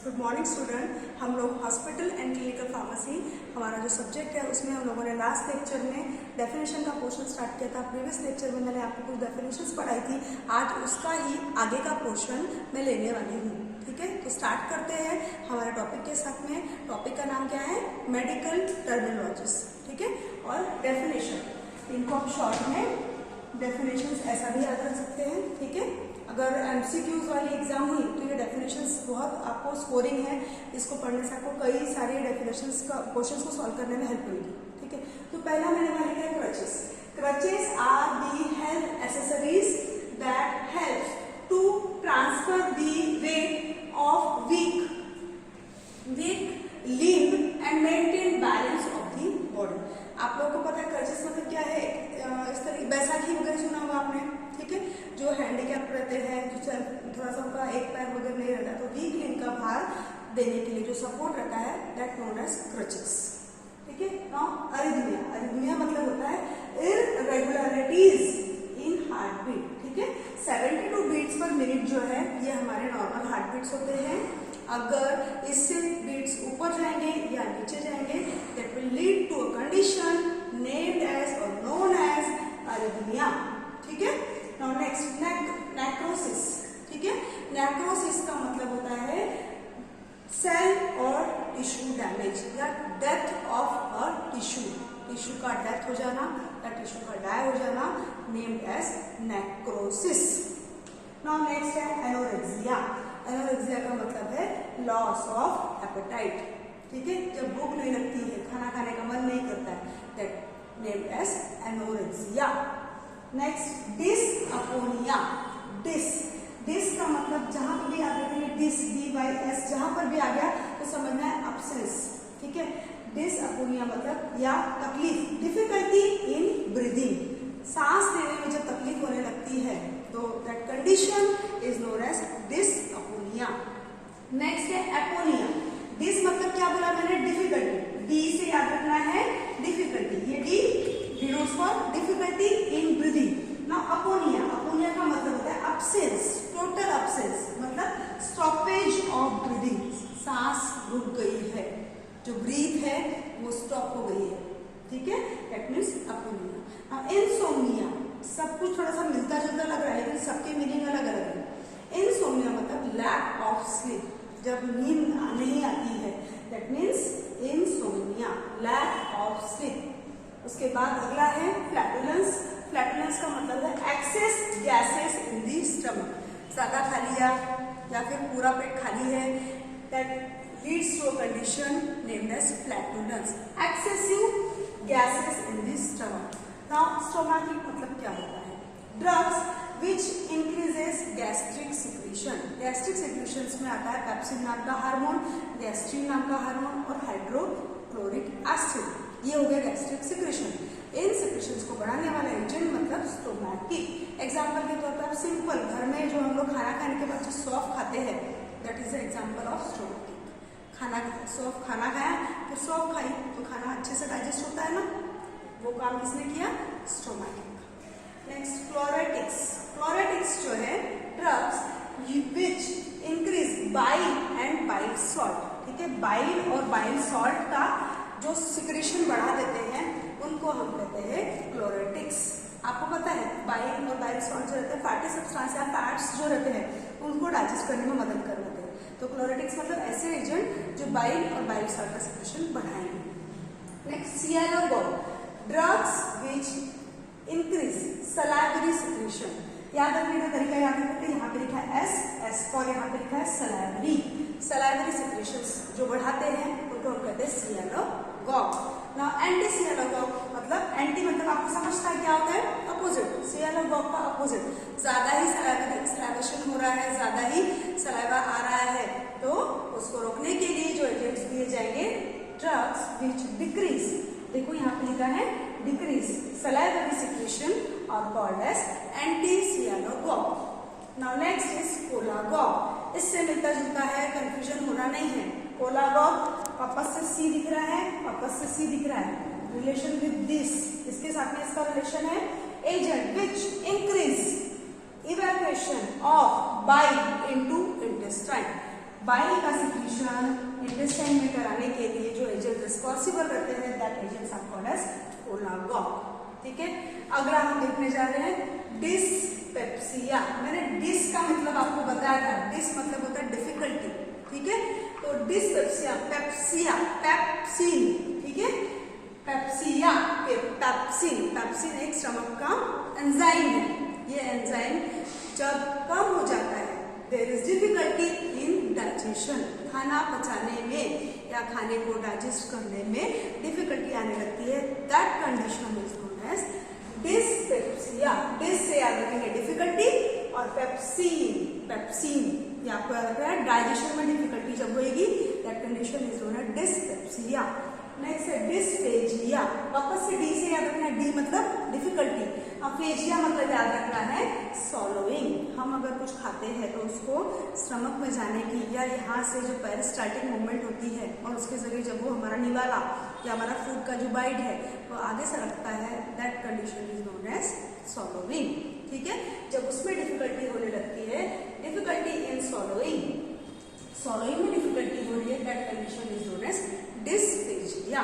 Good morning student. हम लोग hospital and clinical pharmacy हमारा जो सब्जेक्ट है उसमें हम लोगों ने लास्ट लेक्चर में डेफिनेशन का पोर्शन स्टार्ट किया था। प्रीवियस लेक्चर में मैंने आपको कुछ डेफिनेशंस पढ़ाई थी। आज उसका ही आगे का पोर्शन मैं लेने वाली हूँ। ठीक है, तो स्टार्ट करते हैं हमारे टॉपिक के साथ में। टॉपिक का नाम क्या है? Medical terminologies. ठीक है, और डेफिनेशन, इनको आप शॉर्ट में डेफिनेशंस ऐसा भी याद रख सकते हैं। ठीक है, अगर एमसीक्यूज वाली एग्जाम हुई तो ये डेफिनेशंस बहुत आपको स्कोरिंग है, इसको पढ़ने से आपको कई सारे डेफिनेशंस का क्वेश्चंस को सॉल्व करने में हेल्प मिलेगी। ठीक है, तो पहला मैंने मान लिया crutches. Crutches are the health accessories that helps to transfer the weight of weak limb and maintain balance of the body. आप लोगों को पता है क्रचेस मतलब क्या है? इस तरह बैसाखी वगैरह सुना होगा आपने। ठीक है, जो हैंडीकैप रहते हैं, जो थोड़ा सा उनका एक पैर वगैरह नहीं रहता, तो वीक लिम्ब का भार देने के लिए जो सपोर्ट रहता है दैट नोन एज क्रचेस। ठीक है, नाउ अरिथमिया मतलब होता है इररेगुलरिटीज इन हार्ट बीट। ठीक है, 72 बीट्स पर मिनट जो है ये हमारे नॉर्मल हार्ट बीट्स होते हैं। अगर इससे बीट्स ऊपर जाएंगे या नीचे जाएंगे that will lead to a condition named as और नोन एज अरिथमिया। ठीक है, नाउ नेक्स्ट नेक्रोसिस। ठीक है, नेक्रोसिस का मतलब होता है सेल और टिश्यू डैमेज या डेथ ऑफ अ टिश्यू का डेथ हो जाना या टिश्यू का डाई हो जाना, named as necrosis. Now next है एनोरेक्सिया। एनोरेक्सिया का मतलब है लॉस ऑफ एपेटाइट। ठीक है, जब भूख नहीं लगती है, खाना खाने का मन नहीं करता है, that named as anorexia. Next dysaponia. Dys का मतलब जहां पर भी आ गया डिस DYS, जहां पर भी आ गया तो समझना है अब्सेंस। ठीक है, डिसअपोनिया मतलब या तकलीफ, डिफिकल्टी इन ब्रीदिंग, सांस लेने में जब तकलीफ होने लगती है तो that condition is known as dysaponia. Next है एपोनिया। डिस मतलब क्या बोला मैंने? डिफिकल्टी। डी से याद रखना है डिफिकल्टी, ये D denotes for difficulty in breathing. ना अपोनिया का मतलब होता है अब्सेंस, टोटल अब्सेंस मतलब स्टॉपेज ऑफ ब्रीदिंग, सांस रुक गई है, जो ब्रीथ है वो स्टॉप हो गई है। ठीक है, दैट मीन्स अपोनिया। इंसोम्निया, सब कुछ थोड़ा सा मिलता जुलता लग रहा है लेकिन सबके मीनिंग अलग अलग है। इंसोम्निया मतलब लैक ऑफ स्लीप, जब नींद नहीं आती है, that means insomnia, lack of sleep. उसके बाद अगला है फ्लैटुलेंस। फ्लैटुलेंस का मतलब है excess gases in the stomach, ज्यादा खा लिया या फिर पूरा पेट खाली है, that leads to a condition named as flatulence, excessive gases in the stomach. Now stomachic मतलब क्या होता है? Drugs which increases gastric secretion. Gastric secretions में आता है पेप्सिन नाम का हार्मोन, गैस्ट्रिन नाम का हार्मोन और हाइड्रोक्लोरिक एसिड। ये हो गया गैस्ट्रिक सिक्रीशन। इन सिक्रीशंस को बढ़ाने वाला एजेंट मतलब स्टोमैटिक। एग्जाम्पल के तौर पर आप सिंपल घर में जो हम लोग खाना खाने के बाद जो सौंफ खाते हैं दैट इज एग्जाम्पल ऑफ स्टोमैटिक। सौंफ खाना खाया फिर सौंफ खाई तो खाना अच्छे से डाइजेस्ट होता है ना, वो काम किसने किया? स्टोमैटिक। नेक्स्ट फ्लोरेटिक्स। फ्लोरेटिक्स जो है drugs which increase bile and bile salt. ठीक है, बाइल और बाइल सॉल्ट का जो सिक्रीशन बढ़ा देते हैं उनको हम कहते हैं क्लोरेटिक्स। आपको पता है बाइल और बाइल सॉल्ट जो रहते हैं फैटी सब्सटेंस या फैट्स जो रहते हैं उनको डाइजेस्ट करने में मदद कर देते हैं। तो क्लोरेटिक्स मतलब ऐसे एजेंट जो बाइल और बाइल सॉल्ट का सिक्रीशन बढ़ाएंगे। Next sialogogue, drugs which increase salivary secretion. याद रखने का तरीका याद रखते हैं, यहाँ पे लिखा है एस और यहाँ पे लिखा है सलाइवरी। सलाइवरी सिक्रीशंस जो बढ़ाते हैं उनको हम कहते हैं सियानोगॉग। ना एंटी सियानोगॉग मतलब एंटी मतलब आपको समझता है क्या होता है? अपोजिट। सियानोगॉग का अपोजिट, ज्यादा ही सलाइवेशन हो रहा है, ज्यादा ही सलाइवा आ रहा है, तो उसको रोकने के लिए जो एजेंट्स दिए जाएंगे ड्रग्स विच डिक्रीज। देखो यहाँ पे लिखा है डिक्रीज सलाइवरी सिक्रीशन और called as anti sialogogue. Now next is cholagogue. इससे मिलता जुलता है, कंफ्यूजन होना नहीं है। कोलागॉग वापस से सी दिख रहा है, वापस से सी दिख रहा है, रिलेशन विद दिस, इसके साथ में इसका रिलेशन है agent which increase evacuation of bile into intestine. Bile का सिक्रीशन इंटेस्टाइन में कराने के लिए जो एजेंट रिस्पॉन्सिबल रहते हैं that agents are called as cholagogue. ठीक है, अगला हम देखने जा रहे हैं डिस्पेप्सिया। मैंने डिस का मतलब आपको बताया था, डिस मतलब होता है डिफिकल्टी। ठीक है, तो डिस्पेप्सिया, पेप्सिया, पेप्सिन, ठीक है, पेप्सिया, पेप्सिन, पेप्सिन एक स्टमक का एंजाइम है। ये एंजाइम जब कम हो जाता है, there is difficulty in digestion, खाना पचाने में या खाने को डाइजेस्ट करने में डिफिकल्टी आने लगती है, that condition is known as dyspepsia. Dys से याद रखेंगे डिफिकल्टी, और पेप्सिन, पेप्सिन ये आपको याद रखना है, डाइजेशन में डिफिकल्टी जब होगी that condition is known as dyspepsia. Next है डिस्फेजिया, वापस से डी से याद रखना है, डी मतलब डिफिकल्टी, अब फेजिया मतलब याद रखना है सॉलोइंग। हम अगर कुछ खाते हैं तो उसको स्टमक में जाने की या यहाँ से जो पेरिस्टाल्टिक मूवमेंट होती है और उसके जरिए जब वो हमारा निवाला या हमारा फूड का जो बाइट है वो आगे से रखता है, that condition is known as swallowing. ठीक है, जब उसमें डिफिकल्टी होने लगती है, डिफिकल्टी इन सॉलोइंग, सॉलोइंग में डिफिकल्टी हो रही है, that condition is known as dysphagia.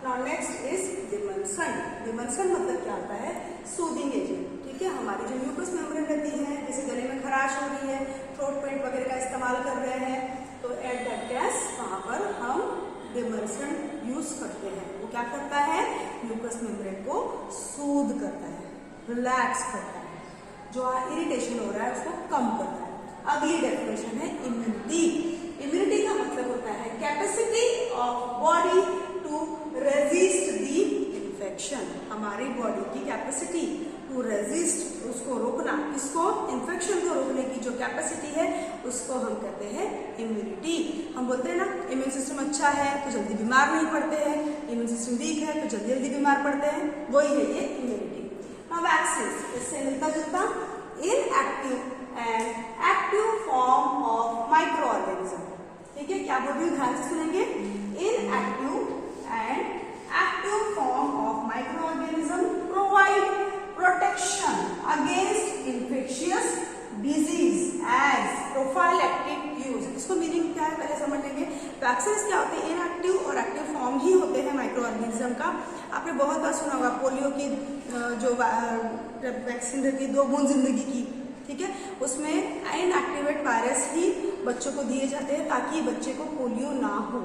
Now next is demulcent. Demulcent मतलब क्या होता है, सूदिंग एजेंट। ठीक है, हमारी जो म्यूकस मेम्ब्रेन रहती है, जैसे गले में खराश हो रही है, थ्रोट पेंट वगैरह का इस्तेमाल कर रहे हैं, तो एट दैट केस वहां पर हम डिमल्सन यूज करते हैं। वो क्या करता है, म्यूकस मेम्ब्रेन को सूद करता है, रिलैक्स करता है, जो इरिटेशन हो रहा है उसको कम करता है। अगली डेफिनेशन है इम्यूनिटी। इम्यूनिटी का मतलब होता है capacity of body to resist the infection. हमारी बॉडी की कैपेसिटी टू रेजिस्ट, उसको रोकना, इसको इन्फेक्शन को रोकने की जो कैपेसिटी है उसको हम कहते हैं इम्यूनिटी। हम बोलते हैं ना इम्यून सिस्टम अच्छा है तो जल्दी बीमार नहीं पड़ते हैं, इम्यून सिस्टम वीक है तो जल्दी जल्दी बीमार पड़ते हैं, वही है ये इम्यूनिटी। नाउ वैक्सीन, इससे मिलता जुलता, inactive and active form of microorganism. ठीक है, क्या बोल रही हूँ, ध्यान से सुनेंगे, inactive and active form of microorganism provide protection against infectious disease as prophylactic use. इसको मीनिंग क्या है पहले समझ लेंगे। वैक्सीन क्या होते हैं, इनएक्टिव और एक्टिव फॉर्म ही होते हैं माइक्रो ऑर्गेनिज्म का। आपने बहुत बार सुना होगा पोलियो की जो वैक्सीन रहती है 2 बूंद जिंदगी की, ठीक है, उसमें इनएक्टिवेट वायरस ही बच्चों को दिए जाते हैं ताकि बच्चे को पोलियो ना हो।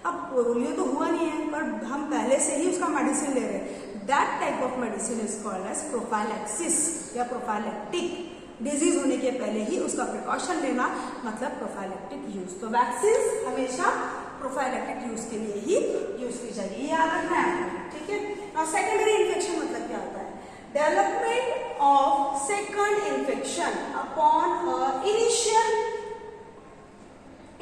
अब पोलियो तो हुआ नहीं है पर हम पहले से ही उसका मेडिसिन ले रहे हैं, that type of medicine is called as prophylaxis या प्रोफाइलैक्टिक। डिजीज होने के पहले ही उसका प्रिकॉशन लेना मतलब प्रोफाइलैक्टिक यूज। तो वैक्सीन हमेशा प्रोफाइलैक्टिक यूज के लिए ही यूज की जाएगी, ये याद रखना है। ठीक है, और सेकेंडरी इन्फेक्शन मतलब क्या होता है, development of second infection upon initial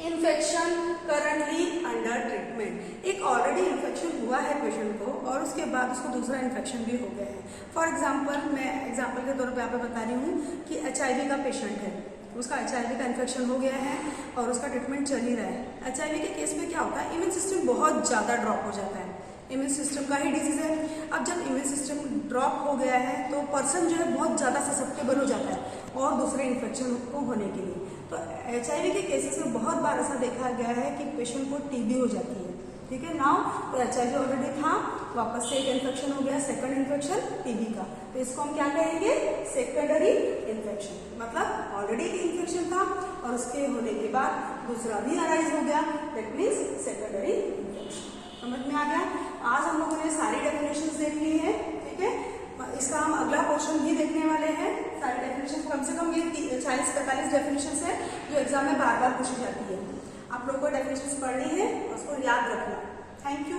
infection currently under treatment. एक ऑलरेडी इन्फेक्शन हुआ है पेशेंट को और उसके बाद उसको दूसरा इन्फेक्शन भी हो गया है। फॉर एग्जांपल, मैं एग्जांपल के तौर पे यहाँ पे बता रही हूँ कि HIV का पेशेंट है, उसका HIV का इन्फेक्शन हो गया है और उसका ट्रीटमेंट चल ही रहा है। HIV के केस में क्या होता है, इम्यून सिस्टम बहुत ज़्यादा ड्रॉप हो जाता है, इम्यून सिस्टम का ही डिजीज है। अब जब इम्यून सिस्टम ड्रॉप हो गया है तो पर्सन जो है बहुत ज़्यादा ससेप्टेबल हो जाता है और दूसरे इन्फेक्शन को होने के लिए। तो HIV के केसेस में बहुत बार ऐसा देखा गया है कि पेशेंट को TB हो जाती है। ठीक है, नाउ तो HIV ऑलरेडी था, वापस से एक इन्फेक्शन हो गया, सेकंड इन्फेक्शन TB का, तो इसको हम क्या कहेंगे, सेकेंडरी इन्फेक्शन। मतलब ऑलरेडी एक इन्फेक्शन था और उसके होने के बाद दूसरा भी अराइज हो गया, दैट मीन्स सेकेंडरी इन्फेक्शन। समझ में आ गया। आज हम लोगों ने सारी डेफिनेशंस देख ली है। ठीक है, इसका हम अगला क्वेश्चन भी देखने वाले हैं। सारी डेफिनेशन कम से कम ये 40-45 डेफिनेशंस है जो एग्जाम में बार बार पूछी जाती है। आप लोगों को डेफिनेशंस पढ़नी है और उसको याद रखना। Thank you.